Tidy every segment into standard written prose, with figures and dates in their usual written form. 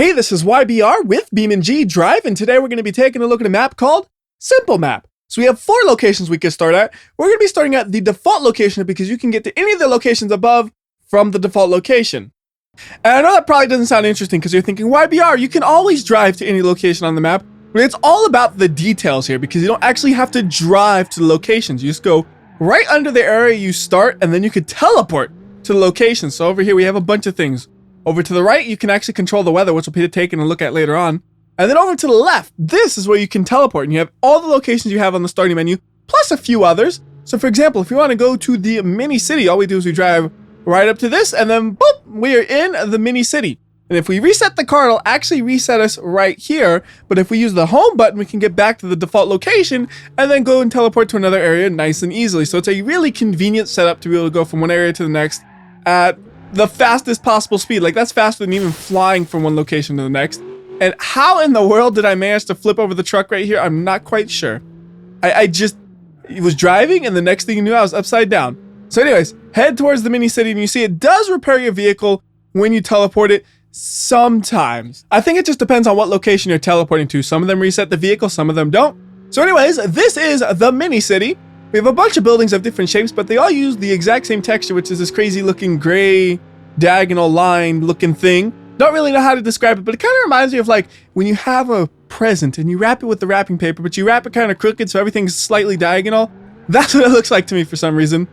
Hey, this is WhyBeAre with BeamNG.drive, and today we're going to be taking a look at a map called Simple Map. So we have 4 locations we can start at. We're going to be starting at the default location because you can get to any of the locations above from the default location. And I know that probably doesn't sound interesting because you're thinking, WhyBeAre, you can always drive to any location on the map, but it's all about the details here because you don't actually have to drive to the locations. You just go right under the area you start, and then you could teleport to the location. So over here we have a bunch of things. Over to the right, you can actually control the weather, which we'll be taking a look at later on. And then over to the left, this is where you can teleport, and you have all the locations you have on the starting menu, plus a few others. So for example, if you want to go to the mini city, all we do is we drive right up to this, and then boop, we are in the mini city. And if we reset the car, it'll actually reset us right here. But if we use the home button, we can get back to the default location and then go and teleport to another area nice and easily. So it's a really convenient setup to be able to go from one area to the next at the fastest possible speed. Like, that's faster than even flying from one location to the next. And how in the world did I manage to flip over the truck right here? I'm not quite sure. I just was driving, and the next thing you knew, I was upside down. So anyways, head towards the mini city, and you see it does repair your vehicle when you teleport it sometimes. I think it just depends on what location you're teleporting to. Some of them reset the vehicle, some of them don't. So anyways, this is the mini city. We have a bunch of buildings of different shapes, but they all use the exact same texture, which is this crazy looking gray diagonal line looking thing. Don't really know how to describe it, but it kind of reminds me of like when you have a present and you wrap it with the wrapping paper, but you wrap it kind of crooked so everything's slightly diagonal. That's what it looks like to me for some reason.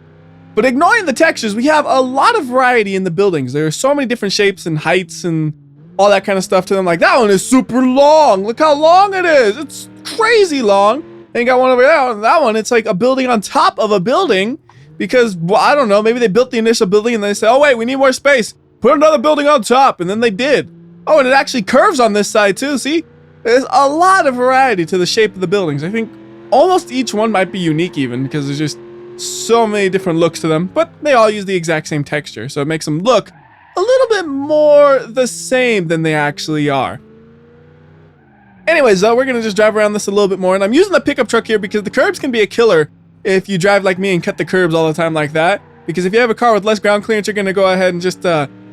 But ignoring the textures, we have a lot of variety in the buildings. There are so many different shapes and heights and all that kind of stuff to them. Like, that one is super long. Look how long it is. It's crazy long. And you got one over there. That one, it's like a building on top of a building because, well, I don't know, maybe they built the initial building and they said, oh wait, we need more space. Put another building on top, and then they did. Oh, and it actually curves on this side too, see? There's a lot of variety to the shape of the buildings. I think almost each one might be unique even because there's just so many different looks to them, but they all use the exact same texture, so it makes them look a little bit more the same than they actually are. Anyways, though, we're gonna just drive around this a little bit more, and I'm using the pickup truck here because the curbs can be a killer if you drive like me and cut the curbs all the time like that. Because if you have a car with less ground clearance, you're gonna go ahead and just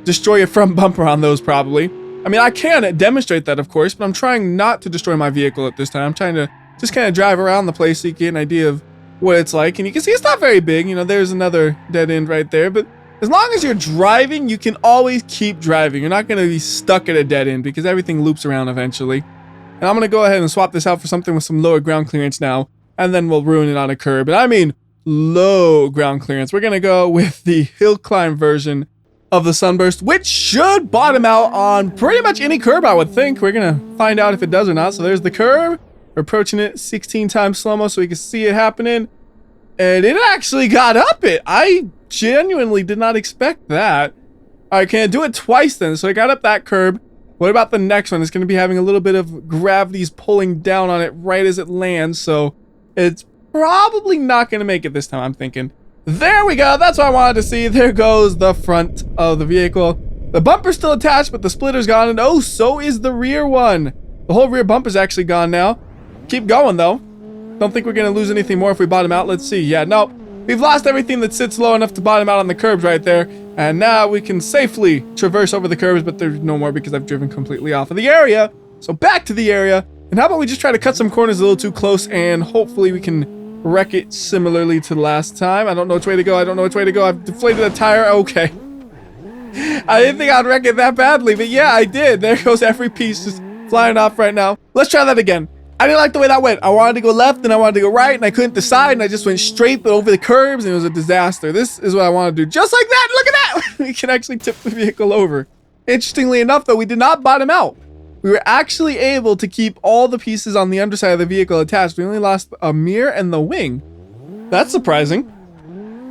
destroy your front bumper on those probably. I mean, I can demonstrate that, of course, but I'm trying not to destroy my vehicle at this time. I'm trying to just kind of drive around the place so you get an idea of what it's like. And you can see it's not very big. You know, there's another dead end right there. But as long as you're driving, you can always keep driving. You're not gonna be stuck at a dead end because everything loops around eventually. And I'm gonna go ahead and swap this out for something with some lower ground clearance now, and then we'll ruin it on a curb. And I mean low ground clearance. We're gonna go with the hill climb version of the Sunburst, which should bottom out on pretty much any curb, I would think. We're gonna find out if it does or not. So there's the curb. We're approaching it 16 times slow-mo so we can see it happening. And it actually got up it. I genuinely did not expect that. All right, can I do it twice then? So I got up that curb. What about the next one? It's going to be having a little bit of gravity's pulling down on it right as it lands, so it's probably not going to make it this time, I'm thinking. There we go. That's what I wanted to see. There goes the front of the vehicle. The bumper's still attached, but the splitter's gone, and oh, so is the rear one. The whole rear bumper's actually gone now. Keep going, though. Don't think we're going to lose anything more if we bottom out. Let's see. Yeah, no. We've lost everything that sits low enough to bottom out on the curbs right there. And now we can safely traverse over the curbs, but there's no more because I've driven completely off of the area. So back to the area. And how about we just try to cut some corners a little too close, and hopefully we can wreck it similarly to last time. I don't know which way to go. I don't know which way to go. I've deflated a tire. Okay. I didn't think I'd wreck it that badly, but yeah, I did. There goes every piece just flying off right now. Let's try that again. I didn't like the way that went. I wanted to go left and I wanted to go right, and I couldn't decide, and I just went straight over the curbs, and it was a disaster. This is what I want to do. Just like that. Look at that. We can actually tip the vehicle over. Interestingly enough, though, we did not bottom out. We were actually able to keep all the pieces on the underside of the vehicle attached. We only lost a mirror and the wing. That's surprising.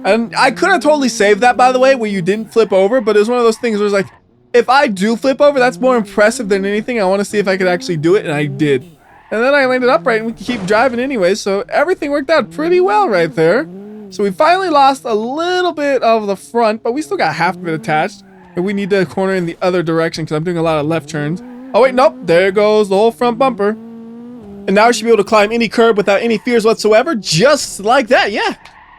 And I could have totally saved that, by the way, where you didn't flip over, but it was one of those things where it's like, if I do flip over, that's more impressive than anything. I want to see if I could actually do it, and I did. And then I landed upright, and we could keep driving anyway, so everything worked out pretty well right there. So we finally lost a little bit of the front, but we still got half of it attached. And we need to corner in the other direction because I'm doing a lot of left turns. Oh wait, nope, there goes the whole front bumper. And now we should be able to climb any curb without any fears whatsoever, just like that. Yeah,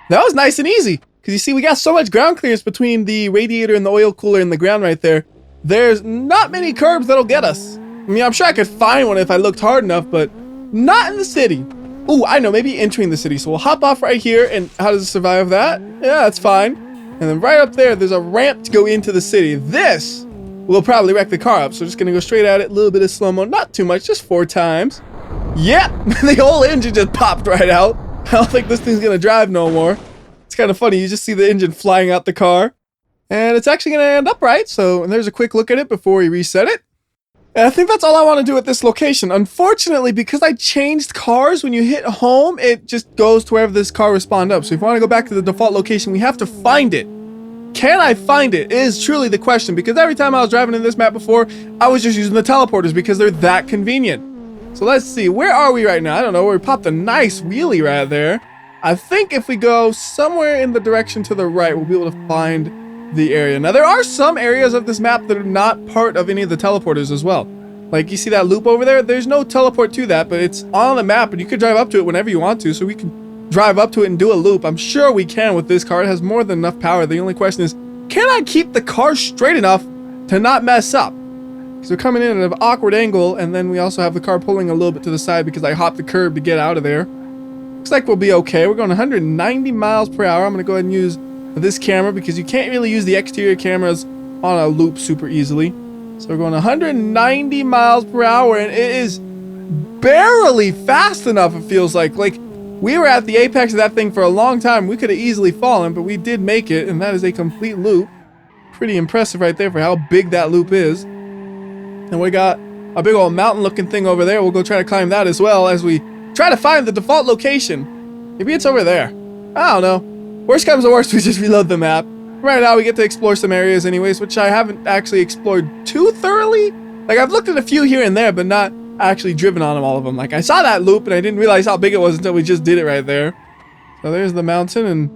that was nice and easy. Because you see, we got so much ground clearance between the radiator and the oil cooler and the ground right there. there's not many curbs that'll get us. I mean, I'm sure I could find one if I looked hard enough, but not in the city. Ooh, I know, maybe entering the city. So we'll hop off right here, and how does it survive that? Yeah, that's fine. And then right up there, there's a ramp to go into the city. This will probably wreck the car up, so just gonna go straight at it, a little bit of slow-mo, not too much, just 4 times. Yep, the whole engine just popped right out. I don't think this thing's gonna drive no more. It's kind of funny, you just see the engine flying out the car. And it's actually gonna end upright, so there's a quick look at it before we reset it. And I think that's all I want to do at this location. Unfortunately, because I changed cars, when you hit home, it just goes to wherever this car will spawn up. So if you want to go back to the default location, we have to find it. Can I find it? Is truly the question, because every time I was driving in this map before, I was just using the teleporters because they're that convenient. So let's see, where are we right now? I don't know, we popped a nice wheelie right there. I think if we go somewhere in the direction to the right, we'll be able to find the area. Now there are some areas of this map that are not part of any of the teleporters as well. Like you see that loop over there? There's no teleport to that, but it's on the map and you could drive up to it whenever you want to, so we can drive up to it and do a loop. I'm sure we can with this car. It has more than enough power. The only question is, can I keep the car straight enough to not mess up? Because we're coming in at an awkward angle, and then we also have the car pulling a little bit to the side because I hopped the curb to get out of there. Looks like we'll be okay. We're going 190 miles per hour. I'm going to go ahead and use this camera because you can't really use the exterior cameras on a loop super easily. So we're going 190 miles per hour, and it is barely fast enough, it feels like. Like, we were at the apex of that thing for a long time. We could have easily fallen, but we did make it, and that is a complete loop. Pretty impressive right there for how big that loop is. And we got a big old mountain looking thing over there. We'll go try to climb that as well as we try to find the default location. Maybe it's over there. I don't know. Worst comes to worst, we just reload the map. Right now we get to explore some areas anyways, which I haven't actually explored too thoroughly. Like, I've looked at a few here and there, but not actually driven on all of them. Like, I saw that loop and I didn't realize how big it was until we just did it right there. So there's the mountain, and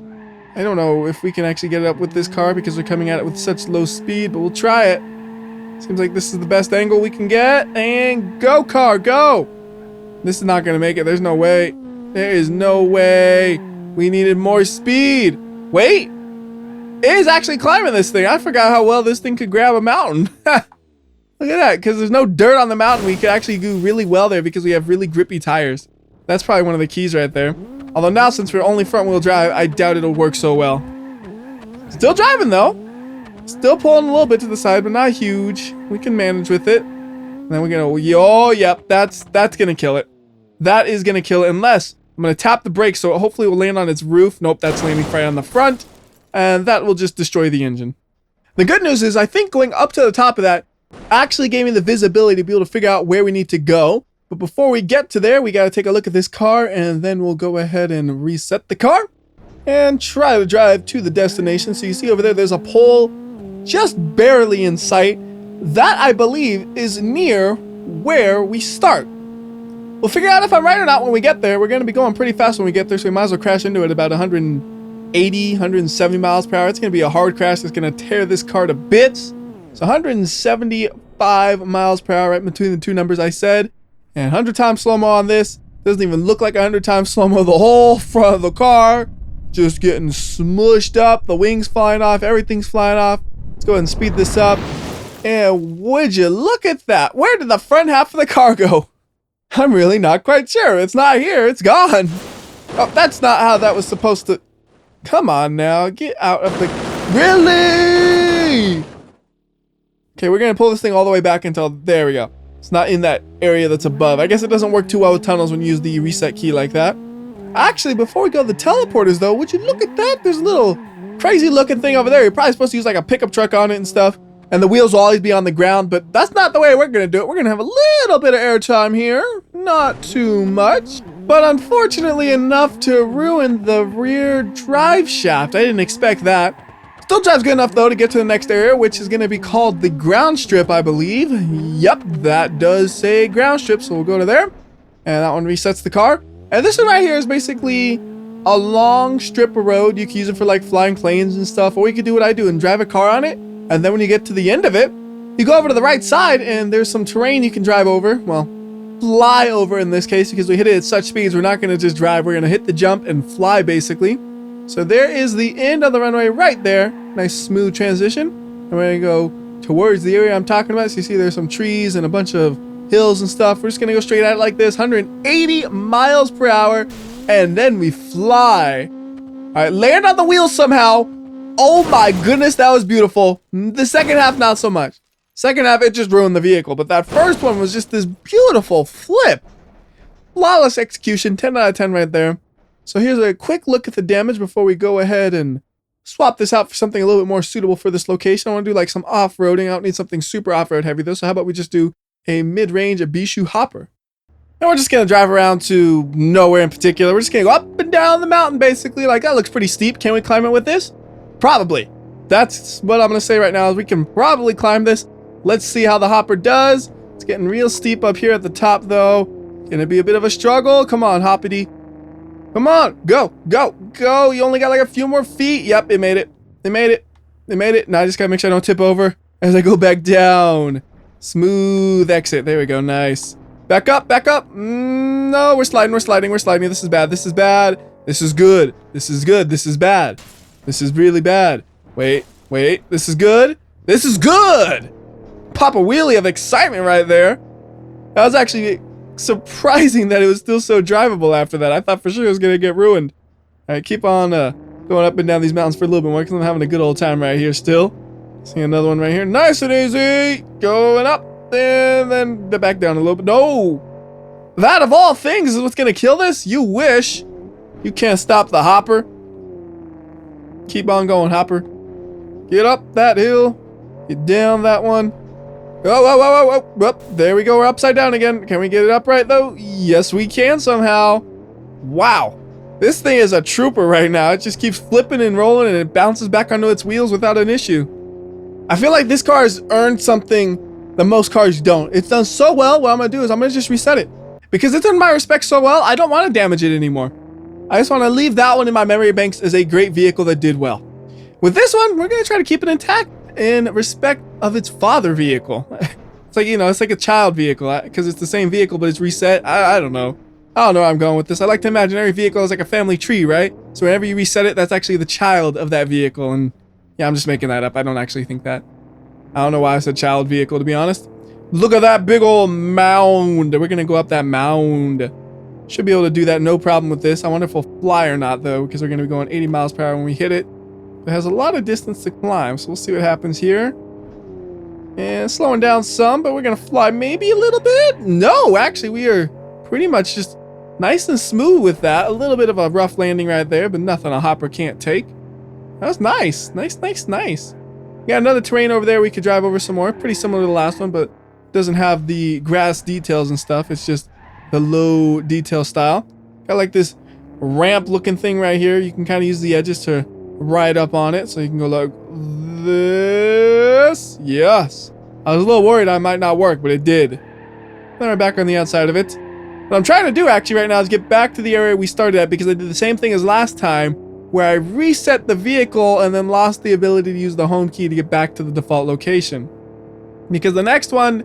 I don't know if we can actually get it up with this car because we're coming at it with such low speed, but we'll try it. Seems like this is the best angle we can get, and go car, go! This is not gonna make it, there's no way. There is no way. We needed more speed. Wait, it is actually climbing this thing. I forgot how well this thing could grab a mountain. Look at that, because there's no dirt on the mountain. We could actually do really well there because we have really grippy tires. That's probably one of the keys right there. Although now, since we're only front wheel drive, I doubt it'll work so well. Still driving though. Still pulling a little bit to the side, but not huge. We can manage with it. And then we're gonna, oh, yep, that's gonna kill it. That is gonna kill it, unless I'm gonna tap the brakes, so hopefully it will land on its roof. Nope, that's landing right on the front, and that will just destroy the engine. The good news is, I think going up to the top of that actually gave me the visibility to be able to figure out where we need to go. But before we get to there, we gotta take a look at this car, and then we'll go ahead and reset the car and try to drive to the destination. So you see over there, there's a pole just barely in sight. That, I believe, is near where we start. We'll figure out if I'm right or not when we get there. We're going to be going pretty fast when we get there, so we might as well crash into it about 180, 170 miles per hour. It's going to be a hard crash that's going to tear this car to bits. So 175 miles per hour right between the two numbers I said. And 100 times slow-mo on this. Doesn't even look like 100 times slow-mo. The whole front of the car just getting smushed up. The wings flying off. Everything's flying off. Let's go ahead and speed this up. And would you look at that? Where did the front half of the car go? I'm really not quite sure. It's not here. It's gone. Oh, that's not how that was supposed to... Come on now. Get out of the... Really? Okay, we're going to pull this thing all the way back until... There we go. It's not in that area that's above. I guess it doesn't work too well with tunnels when you use the reset key like that. Actually, before we go to the teleporters, though, would you look at that? There's a little crazy looking thing over there. You're probably supposed to use like a pickup truck on it and stuff. And the wheels will always be on the ground, but that's not the way we're going to do it. We're going to have a little bit of airtime here. Not too much, but unfortunately enough to ruin the rear drive shaft. I didn't expect that. Still drives good enough, though, to get to the next area, which is going to be called the Groundstrip, I believe. Yep, that does say Groundstrip, so we'll go to there. And that one resets the car. And this one right here is basically a long strip of road. You can use it for, like, flying planes and stuff, or you could do what I do and drive a car on it. And then when you get to the end of it, you go over to the right side and there's some terrain you can drive over. Well, fly over in this case, because we hit it at such speeds, we're not going to just drive. We're going to hit the jump and fly, basically. So there is the end of the runway right there. Nice smooth transition. And we're going to go towards the area I'm talking about. So you see there's some trees and a bunch of hills and stuff. We're just gonna go straight at it like this, 180 miles per hour, and then we fly. All right, land on the wheels somehow. Oh my goodness, that was beautiful. The second half, not so much. Second half, it just ruined the vehicle, but that first one was just this beautiful flip. Flawless execution, 10 out of 10 right there. So here's a quick look at the damage before we go ahead and swap this out for something a little bit more suitable for this location. I want to do like some off-roading. I don't need something super off-road heavy though, so how about we just do a mid-range, a B-shoe hopper. And we're just going to drive around to nowhere in particular. We're just going to go up and down the mountain basically. Like, that looks pretty steep. Can we climb it with this? Probably. That's what I'm going to say right now is we can probably climb this. Let's see how the hopper does. It's getting real steep up here at the top though. Gonna be a bit of a struggle. Come on, hoppity. Come on, go, go, go. You only got like a few more feet. Yep, it made it. It made it. It made it. Now I just gotta make sure I don't tip over as I go back down. Smooth exit. There we go. Nice. Back up, back up. No, we're sliding, we're sliding, we're sliding. This is bad. This is bad. This is good. This is good. This is bad. This is really bad. Wait, wait. This is good. This is good. Pop a wheelie of excitement right there. That was actually surprising that it was still so drivable after that. I thought for sure it was going to get ruined. All right, keep on going up and down these mountains for a little bit more because I'm having a good old time right here still. See another one right here. Nice and easy. Going up and then back down a little bit. No. That of all things is what's going to kill this? You wish. You can't stop the hopper. Keep on going, hopper. Get up that hill. Get down that one. Oh, whoa, whoa, whoa, whoa, whoa. There we go. We're upside down again. Can we get it upright though? Yes, we can somehow. Wow. This thing is a trooper right now. It just keeps flipping and rolling and it bounces back onto its wheels without an issue. I feel like this car has earned something that most cars don't. It's done so well. What I'm going to do is I'm going to just reset it. Because it's earned my respect so well, I don't want to damage it anymore. I just want to leave that one in my memory banks as a great vehicle that did well. With this one, we're going to try to keep it intact in respect of its father vehicle. It's like, you know, it's like a child vehicle because it's the same vehicle, but it's reset. I don't know. I don't know where I'm going with this. I like to imagine every vehicle is like a family tree, right? So whenever you reset it, that's actually the child of that vehicle. And yeah, I'm just making that up. I don't actually think that. I don't know why I said child vehicle, to be honest. Look at that big old mound. We're going to go up that mound. Should be able to do that no problem with this. I wonder if we'll fly or not, though, because we're going to be going 80 miles per hour when we hit it. It has a lot of distance to climb, so we'll see what happens here. And slowing down some, but we're going to fly maybe a little bit. No, actually, we are pretty much just nice and smooth with that. A little bit of a rough landing right there, but nothing a hopper can't take. That was nice. Nice, nice, nice. Got another terrain over there we could drive over some more. Pretty similar to the last one, but doesn't have the grass details and stuff. It's just the low detail style. Got like this ramp looking thing right here. You can kind of use the edges to ride up on it. So you can go like this. Yes. I was a little worried I might not work, but it did. Then we're back on the outside of it. What I'm trying to do actually right now is get back to the area we started at because I did the same thing as last time where I reset the vehicle and then lost the ability to use the home key to get back to the default location. Because the next one,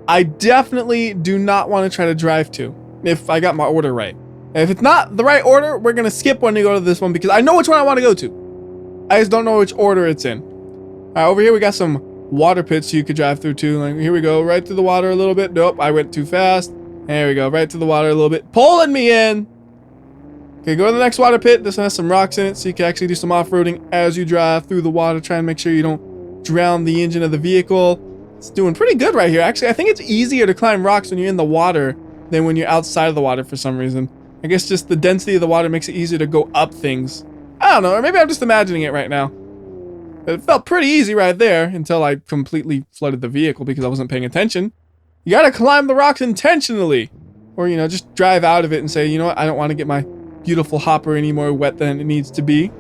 I definitely do not want to try to drive to if I got my order right. And if it's not the right order, we're going to skip one to go to this one because I know which one I want to go to. I just don't know which order it's in. All right, over here we got some water pits you could drive through too. Like, here we go, right through the water a little bit. Nope, I went too fast. There we go, right through the water a little bit. Pulling me in. Okay, go to the next water pit. This one has some rocks in it, so you can actually do some off-roading as you drive through the water. Try and make sure you don't drown the engine of the vehicle. It's doing pretty good right here. Actually, I think it's easier to climb rocks when you're in the water than when you're outside of the water for some reason. I guess just the density of the water makes it easier to go up things. I don't know, or maybe I'm just imagining it right now. But it felt pretty easy right there until I completely flooded the vehicle because I wasn't paying attention. You gotta climb the rocks intentionally. Or, you know, just drive out of it and say, you know what, I don't want to get my beautiful hopper any more wet than it needs to be.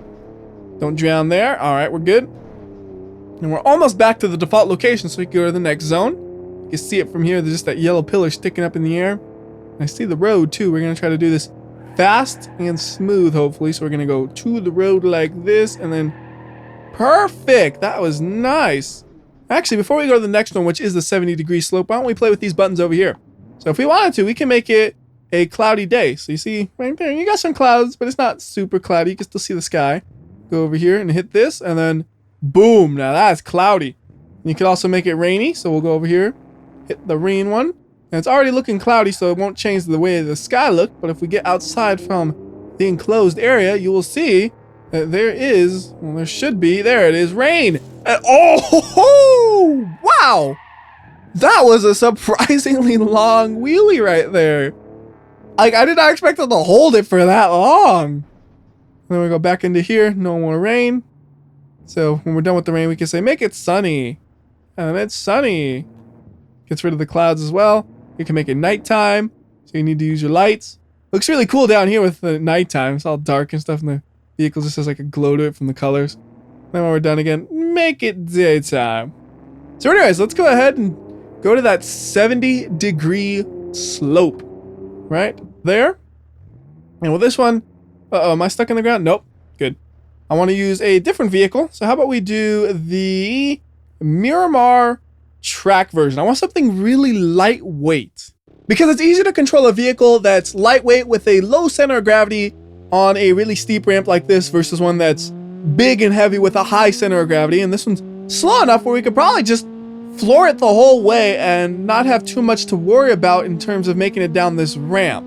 Don't drown there. All right, we're good. And we're almost back to the default location, so we can go to the next zone. You can see it from here. There's just that yellow pillar sticking up in the air. And I see the road, too. We're going to try to do this fast and smooth, hopefully. So we're going to go to the road like this, and then perfect. That was nice. Actually, before we go to the next one, which is the 70-degree slope, why don't we play with these buttons over here? So if we wanted to, we can make it a cloudy day. So you see right there, you got some clouds, but it's not super cloudy. You can still see the sky. Go over here and hit this, and then boom. Now that's cloudy. You could also make it rainy, so we'll go over here, hit the rain one. And it's already looking cloudy, so it won't change the way the sky looks. But if we get outside from the enclosed area, you will see that there is, well, there should be, there it is, rain. And, oh, wow. That was a surprisingly long wheelie right there. Like, I did not expect it to hold it for that long. Then we go back into here, no more rain. So when we're done with the rain, we can say, make it sunny. And it's sunny. Gets rid of the clouds as well. You can make it nighttime, so you need to use your lights. Looks really cool down here with the nighttime. It's all dark and stuff, and the vehicle just has like a glow to it from the colors. Then when we're done again, make it daytime. So anyways, let's go ahead and go to that 70-degree slope. Right there. And with this one, am I stuck in the ground? Nope. Good. I want to use a different vehicle. So how about we do the Miramar track version. I want something really lightweight because it's easy to control a vehicle that's lightweight with a low center of gravity on a really steep ramp like this versus one that's big and heavy with a high center of gravity. And this one's slow enough where we could probably just floor it the whole way and not have too much to worry about in terms of making it down this ramp.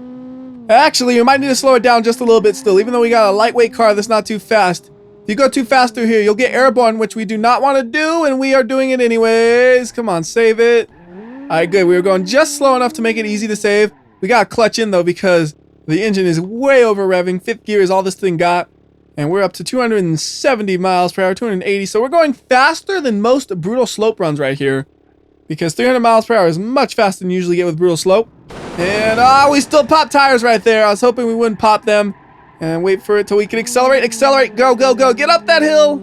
Actually, you might need to slow it down just a little bit still, even though we got a lightweight car that's not too fast. If you go too fast through here, you'll get airborne, which we do not want to do, and we are doing it anyways. Come on, save it. All right, good. We were going just slow enough to make it easy to save. We got to clutch in, though, because the engine is way over revving. Fifth gear is all this thing got, and we're up to 270 miles per hour, 280. So we're going faster than most brutal slope runs right here, because 300 miles per hour is much faster than you usually get with brutal slope. And, we still pop tires right there. I was hoping we wouldn't pop them. And wait for it till we can accelerate, go, go, go, get up that hill.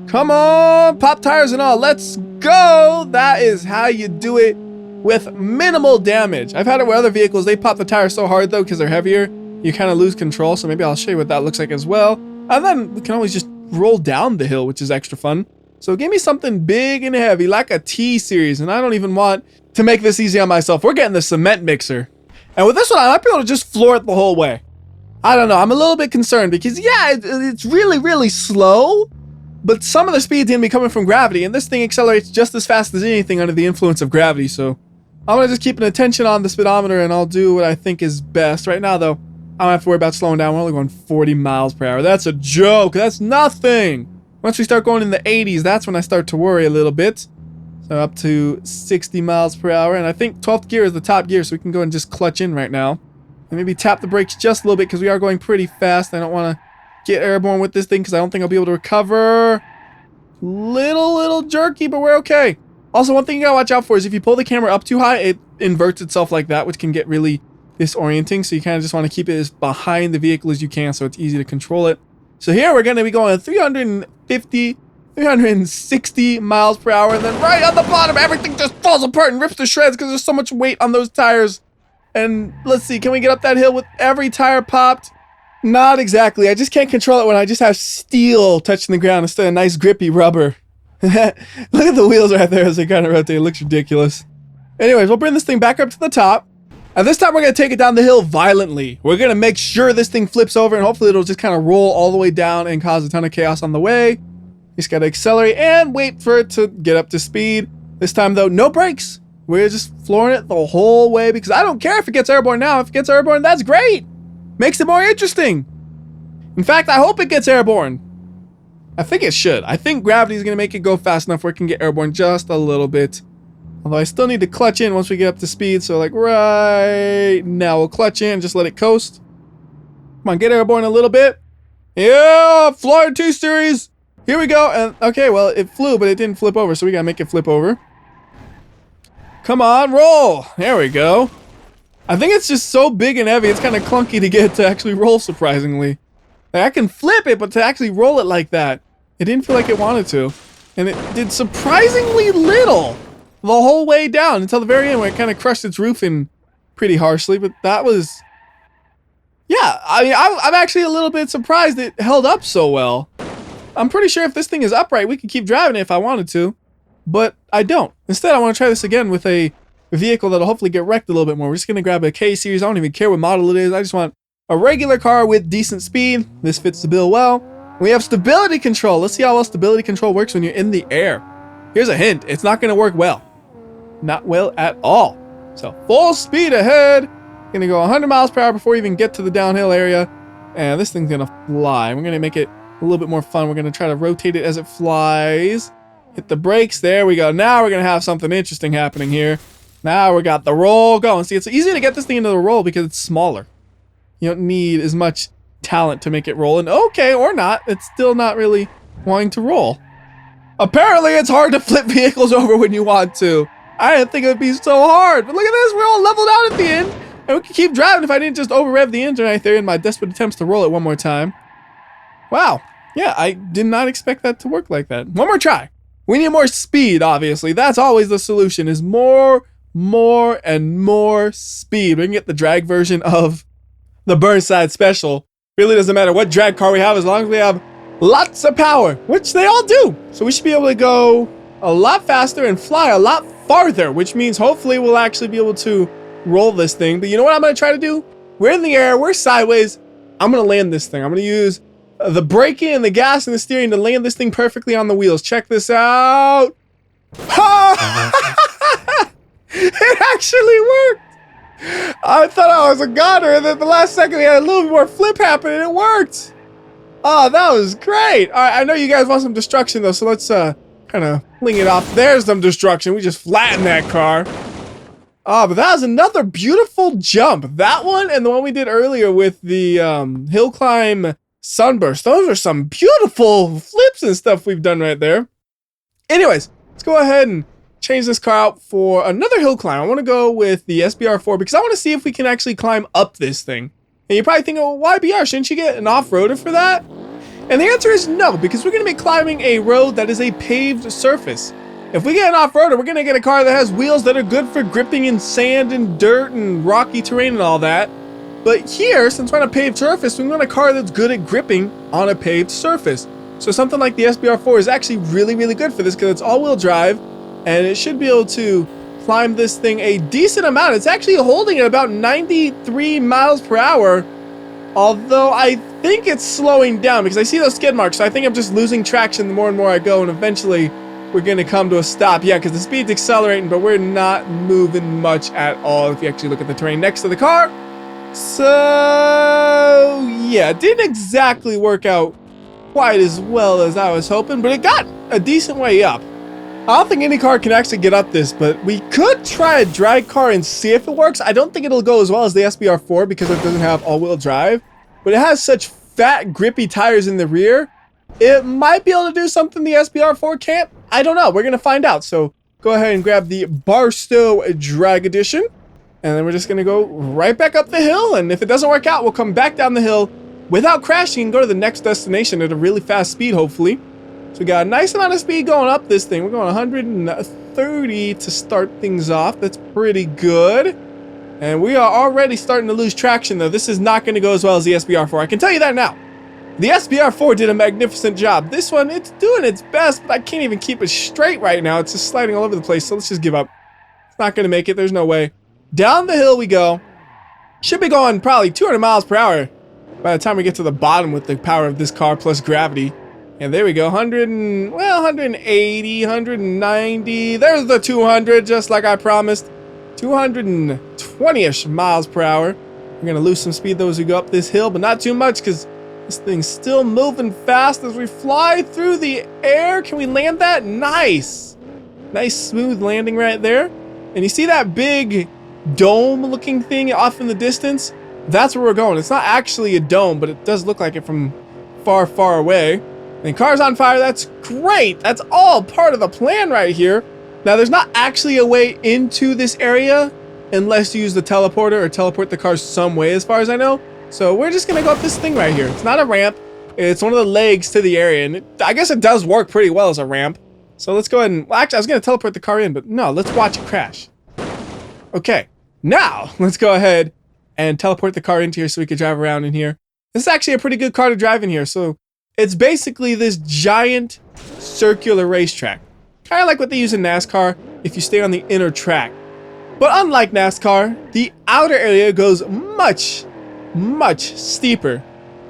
Come on, pop tires and all, let's go. That is how you do it with minimal damage. I've had it with other vehicles, they pop the tires so hard though, because they're heavier, you kind of lose control. So maybe I'll show you what that looks like as well. And then we can always just roll down the hill, which is extra fun. So give me something big and heavy, like a T-Series. And I don't even want to make this easy on myself. We're getting the cement mixer. And with this one, I might be able to just floor it the whole way. I don't know. I'm a little bit concerned because, yeah, it's really, really slow. But some of the speed's going to be coming from gravity. And this thing accelerates just as fast as anything under the influence of gravity. So I'm going to just keep an attention on the speedometer and I'll do what I think is best. Right now, though, I don't have to worry about slowing down. We're only going 40 miles per hour. That's a joke. That's nothing. Once we start going in the 80s, that's when I start to worry a little bit. So up to 60 miles per hour. And I think 12th gear is the top gear, so we can go and just clutch in right now. And maybe tap the brakes just a little bit because we are going pretty fast. I don't want to get airborne with this thing because I don't think I'll be able to recover. Little jerky, but we're okay. Also, one thing you gotta watch out for is if you pull the camera up too high, it inverts itself like that, which can get really disorienting. So you kind of just want to keep it as behind the vehicle as you can so it's easy to control it. So here we're going to be going 350, 360 miles per hour. And then right on the bottom, everything just falls apart and rips to shreds because there's so much weight on those tires. And let's see, can we get up that hill with every tire popped? Not exactly. I just can't control it when I just have steel touching the ground instead of nice grippy rubber. Look at the wheels right there as they kind of rotate. It looks ridiculous. Anyways, we'll bring this thing back up to the top. And this time we're going to take it down the hill violently. We're going to make sure this thing flips over and hopefully it'll just kind of roll all the way down and cause a ton of chaos on the way. Just got to accelerate and wait for it to get up to speed. This time though, no brakes. We're just flooring it the whole way because I don't care if it gets airborne now. If it gets airborne, that's great. Makes it more interesting. In fact, I hope it gets airborne. I think it should. I think gravity is going to make it go fast enough where it can get airborne just a little bit. Although I still need to clutch in once we get up to speed. So like right now, we'll clutch in, just let it coast. Come on, get airborne a little bit. Yeah, Flyer 2 Series. Here we go. And okay, well, it flew, but it didn't flip over. So we got to make it flip over. Come on, roll. There we go. I think it's just so big and heavy. It's kind of clunky to get it to actually roll, surprisingly. Like, I can flip it, but to actually roll it like that, it didn't feel like it wanted to. And it did surprisingly little the whole way down until the very end where it kind of crushed its roof in pretty harshly. But that was... yeah, I mean, I'm actually a little bit surprised it held up so well. I'm pretty sure if this thing is upright, we could keep driving it if I wanted to. But I don't. Instead, I want to try this again with a vehicle that'll hopefully get wrecked a little bit more. We're just going to grab a K-Series. I don't even care what model it is. I just want a regular car with decent speed. This fits the bill well. We have stability control. Let's see how well stability control works when you're in the air. Here's a hint. It's not going to work well. Not well at all. So full speed ahead. Gonna go 100 miles per hour before we even get to the downhill area. And this thing's gonna fly. We're gonna make it a little bit more fun. We're gonna try to rotate it as it flies. Hit the brakes. There we go. Now we're gonna have something interesting happening here. Now we got the roll going. See, it's easy to get this thing into the roll because it's smaller. You don't need as much talent to make it roll. And okay, or not. It's still not really wanting to roll. Apparently, it's hard to flip vehicles over when you want to. I didn't think it would be so hard. But look at this. We're all leveled out at the end. And we could keep driving if I didn't just over-rev the engine right there in my desperate attempts to roll it one more time. Wow. Yeah, I did not expect that to work like that. One more try. We need more speed, obviously. That's always the solution, is more, and more speed. We can get the drag version of the Burnside Special. Really doesn't matter what drag car we have as long as we have lots of power, which they all do. So we should be able to go a lot faster and fly a lot farther, which means hopefully we'll actually be able to roll this thing. But you know what I'm going to try to do? We're in the air, we're sideways. I'm going to land this thing. I'm going to use the braking and the gas and the steering to land this thing perfectly on the wheels. Check this out. It actually worked. I thought I was a goner, and then the last second we had a little bit more flip happen and it worked. Oh, that was great. All right, I know you guys want some destruction though, so let's kind of fling it off. There's some destruction. We just flattened that car. Oh, but that was another beautiful jump. That one and the one we did earlier with the hill climb sunburst. Those are some beautiful flips and stuff we've done right there. Anyways, let's go ahead and change this car out for another hill climb. I want to go with the SBR4 because I want to see if we can actually climb up this thing. And you're probably thinking, well, WhyBeAre? Shouldn't you get an off-roader for that? And the answer is no, because we're going to be climbing a road that is a paved surface. If we get an off-roader, we're going to get a car that has wheels that are good for gripping in sand and dirt and rocky terrain and all that. But here, since we're on a paved surface, we want a car that's good at gripping on a paved surface. So something like the SBR4 is actually really, really good for this because it's all-wheel drive, and it should be able to climb this thing a decent amount. It's actually holding at about 93 miles per hour, although I think it's slowing down because I see those skid marks, so I think I'm just losing traction the more and more I go, and eventually we're going to come to a stop. Yeah, because the speed's accelerating, but we're not moving much at all if you actually look at the terrain next to the car. So, yeah, it didn't exactly work out quite as well as I was hoping, but it got a decent way up. I don't think any car can actually get up this, but we could try a drag car and see if it works. I don't think it'll go as well as the SBR4 because it doesn't have all-wheel drive, but it has such fat, grippy tires in the rear. It might be able to do something the SBR4 can't. I don't know. We're going to find out. So go ahead and grab the Barstow Drag Edition. And then we're just going to go right back up the hill. And if it doesn't work out, we'll come back down the hill without crashing and go to the next destination at a really fast speed, hopefully. So we got a nice amount of speed going up this thing. We're going 130 to start things off. That's pretty good. And we are already starting to lose traction, though. This is not going to go as well as the SBR4. I can tell you that now. The SBR4 did a magnificent job. This one, it's doing its best, but I can't even keep it straight right now. It's just sliding all over the place, so let's just give up. It's not going to make it. There's no way. Down the hill we go. Should be going probably 200 miles per hour by the time we get to the bottom with the power of this car plus gravity. And there we go. 180, 190. There's the 200, just like I promised. 220-ish miles per hour. We're going to lose some speed though as we go up this hill, but not too much because this thing's still moving fast as we fly through the air. Can we land that? Nice. Nice smooth landing right there. And you see that big dome looking thing off in the distance? That's where we're going. It's not actually a dome, but it does look like it from far, far away. And car's on fire. That's great. That's all part of the plan right here. Now, there's not actually a way into this area unless you use the teleporter or teleport the car some way, as far as I know. So we're just going to go up this thing right here. It's not a ramp. It's one of the legs to the area. And I guess it does work pretty well as a ramp. So let's go ahead and... Well, actually, I was going to teleport the car in, but no, let's watch it crash. Okay. Now, let's go ahead and teleport the car into here so we can drive around in here. This is actually a pretty good car to drive in here. So it's basically this giant circular racetrack. Kind of like what they use in NASCAR if you stay on the inner track. But unlike NASCAR, the outer area goes much steeper,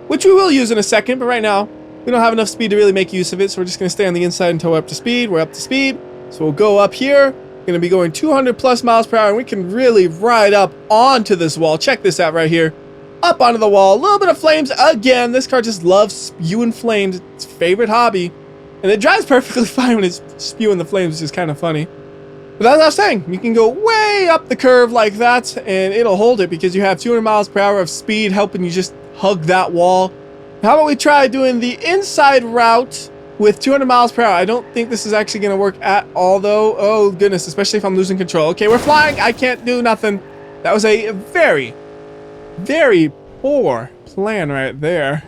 which we will use in a second, but right now we don't have enough speed to really make use of it, so we're just going to stay on the inside until we're up to speed. We're up to speed. So we'll go up here. Going to be going 200 plus miles per hour, and we can really ride up onto this wall. Check this out right here. Up onto the wall. A little bit of flames again. This car just loves spewing flames. It's its favorite hobby. And it drives perfectly fine when it's spewing the flames, which is kind of funny. But as I was saying, you can go way up the curve like that, and it'll hold it because you have 200 miles per hour of speed helping you just hug that wall. How about we try doing the inside route with 200 miles per hour? I don't think this is actually going to work at all, though. Oh, goodness, especially if I'm losing control. Okay, we're flying. I can't do nothing. That was a very, very poor plan right there.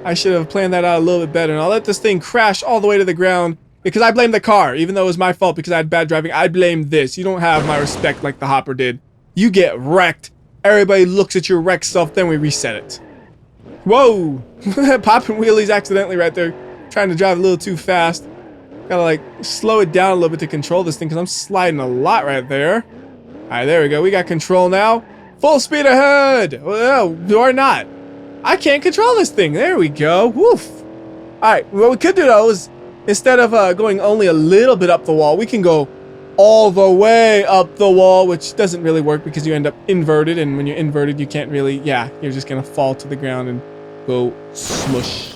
I should have planned that out a little bit better. And I'll let this thing crash all the way to the ground because I blame the car. Even though it was my fault because I had bad driving, I blame this. You don't have my respect like the Hopper did. You get wrecked. Everybody looks at your wrecked self, then we reset it. Whoa! Popping wheelies accidentally right there. Trying to drive a little too fast. Gotta like slow it down a little bit to control this thing because I'm sliding a lot right there. Alright, there we go. We got control now. Full speed ahead! Well, or not. I can't control this thing. There we go. Woof. Alright, what we could do though is instead of going only a little bit up the wall, we can go all the way up the wall, which doesn't really work because you end up inverted, and when you're inverted, you can't really, yeah, you're just gonna fall to the ground and go smush.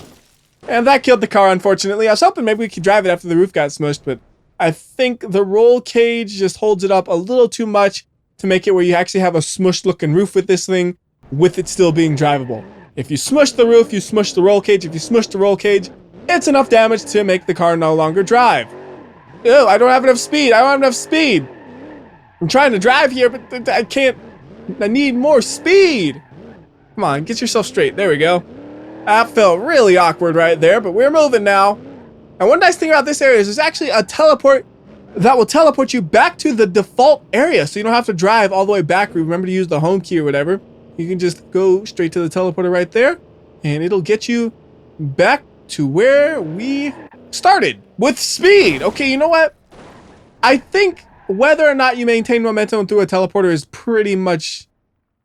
And that killed the car, unfortunately. I was hoping maybe we could drive it after the roof got smushed, but I think the roll cage just holds it up a little too much to make it where you actually have a smushed looking roof with this thing, with it still being drivable. If you smush the roof, you smush the roll cage. If you smush the roll cage, it's enough damage to make the car no longer drive. Ew, I don't have enough speed. I don't have enough speed. I'm trying to drive here, but I can't. I need more speed. Come on, get yourself straight. There we go. That felt really awkward right there, but we're moving now. And one nice thing about this area is there's actually a teleport that will teleport you back to the default area, so you don't have to drive all the way back. Remember to use the home key or whatever. You can just go straight to the teleporter right there, and it'll get you back to where we started with speed. Okay, you know what? I think whether or not you maintain momentum through a teleporter is pretty much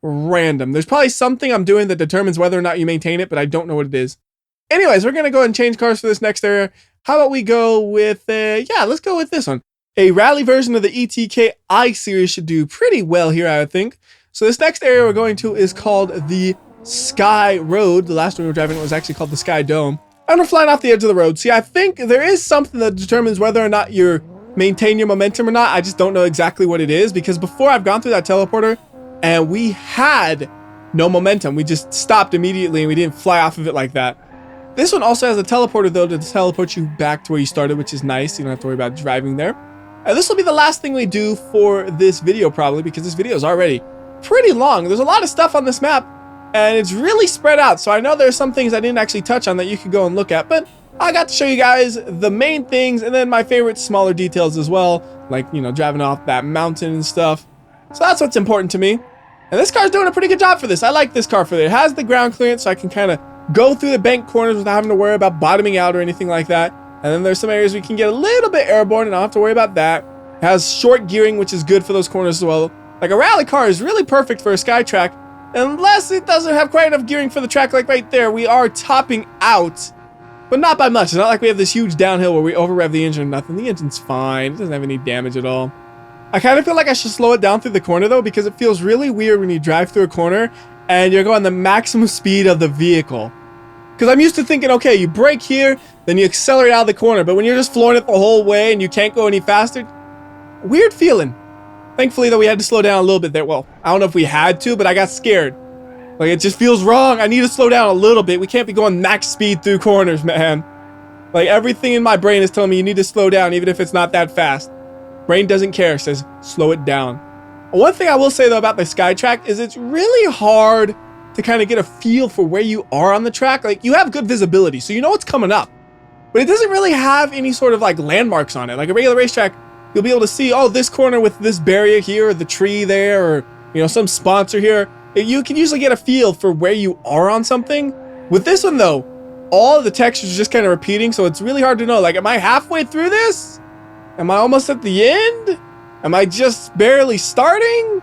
random. There's probably something I'm doing that determines whether or not you maintain it, but I don't know what it is. Anyways, we're going to go ahead and change cars for this next area. How about we go with, yeah, let's go with this one. A rally version of the ETK I series should do pretty well here, I would think. So this next area we're going to is called the Sky Road. The last one we were driving was actually called the Sky Dome. And we're flying off the edge of the road. See, I think there is something that determines whether or not you maintain your momentum or not. I just don't know exactly what it is, because before I've gone through that teleporter and we had no momentum. We just stopped immediately and we didn't fly off of it like that. This one also has a teleporter though to teleport you back to where you started, which is nice. You don't have to worry about driving there. This will be the last thing we do for this video probably, because this video is already pretty long. There's a lot of stuff on this map and it's really spread out. So I know there's some things I didn't actually touch on that you could go and look at, but I got to show you guys the main things and then my favorite smaller details as well, like, you know, driving off that mountain and stuff. So that's what's important to me. And this car's doing a pretty good job for this. I like this car for it. It has the ground clearance so I can kind of go through the bank corners without having to worry about bottoming out or anything like that. And then there's some areas we can get a little bit airborne and I don't have to worry about that. It has short gearing, which is good for those corners as well. Like a rally car is really perfect for a sky track, unless it doesn't have quite enough gearing for the track. Like right there, we are topping out, but not by much. It's not like we have this huge downhill where we over rev the engine or nothing. The engine's fine. It doesn't have any damage at all. I kind of feel like I should slow it down through the corner though, because it feels really weird when you drive through a corner and you're going the maximum speed of the vehicle. Because I'm used to thinking, okay, you brake here, then you accelerate out of the corner. But when you're just flooring it the whole way and you can't go any faster, weird feeling. Thankfully, though, we had to slow down a little bit there. Well, I don't know if we had to, but I got scared. Like, it just feels wrong. I need to slow down a little bit. We can't be going max speed through corners, man. Like, everything in my brain is telling me you need to slow down, even if it's not that fast. Brain doesn't care. It says, slow it down. One thing I will say, though, about the Skytrack is it's really hard to kind of get a feel for where you are on the track. Like, you have good visibility, so you know what's coming up. But it doesn't really have any sort of, like, landmarks on it. Like a regular racetrack, you'll be able to see, oh, this corner with this barrier here, or the tree there, or, you know, some sponsor here. You can usually get a feel for where you are on something. With this one, though, all of the textures are just kind of repeating, so it's really hard to know. Like, am I halfway through this? Am I almost at the end? Am I just barely starting?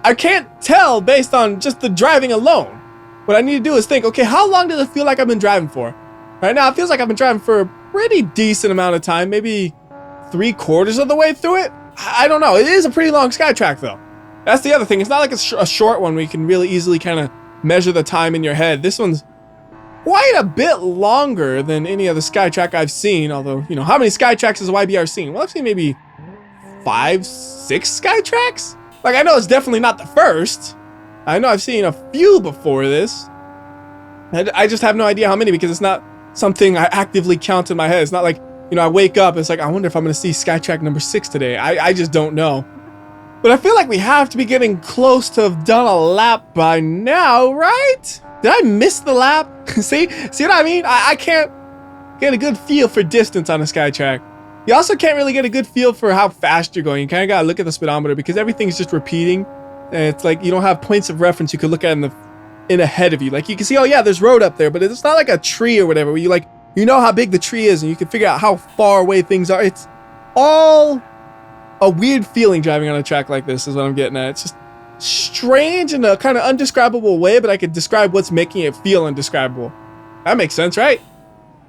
I can't tell based on just the driving alone. What I need to do is think, okay, how long does it feel like I've been driving for? Right now, it feels like I've been driving for a pretty decent amount of time, maybe 3/4 of the way through it. I don't know. It is a pretty long Skytrack though. That's the other thing. It's not like a short one where you can really easily kind of measure the time in your head. This one's quite a bit longer than any other Skytrack I've seen. Although, you know, how many Skytracks has WhyBeAre seen? Well, I've seen maybe 5, 6 Skytracks. Like, I know it's definitely not the first. I know I've seen a few before this. I just have no idea how many because it's not something I actively count in my head. It's not like, you know, I wake up, it's like, I wonder if I'm going to see Skytrack number 6 today. I just don't know. But I feel like we have to be getting close to have done a lap by now, right? Did I miss the lap? See what I mean? I can't get a good feel for distance on a Skytrack. You also can't really get a good feel for how fast you're going. You kind of got to look at the speedometer because everything's just repeating. And it's like you don't have points of reference you could look at in ahead of you. Like you can see, oh yeah, there's road up there, but it's not like a tree or whatever where you like, you know how big the tree is and you can figure out how far away things are. It's all a weird feeling driving on a track like this is what I'm getting at. It's just strange in a kind of undescribable way, but I could describe what's making it feel indescribable. That makes sense, right?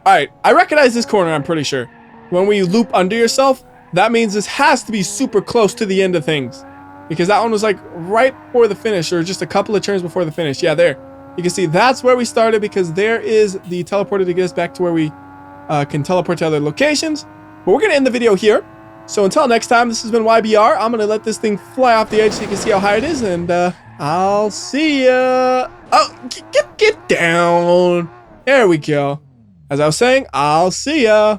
All right, I recognize this corner, I'm pretty sure. When you loop under yourself, that means this has to be super close to the end of things. Because that one was like right before the finish or just a couple of turns before the finish. Yeah, there. You can see that's where we started because there is the teleporter to get us back to where we can teleport to other locations. But we're going to end the video here. So until next time, this has been WhyBeAre. I'm going to let this thing fly off the edge so you can see how high it is. And I'll see ya. Oh, get down. There we go. As I was saying, I'll see ya.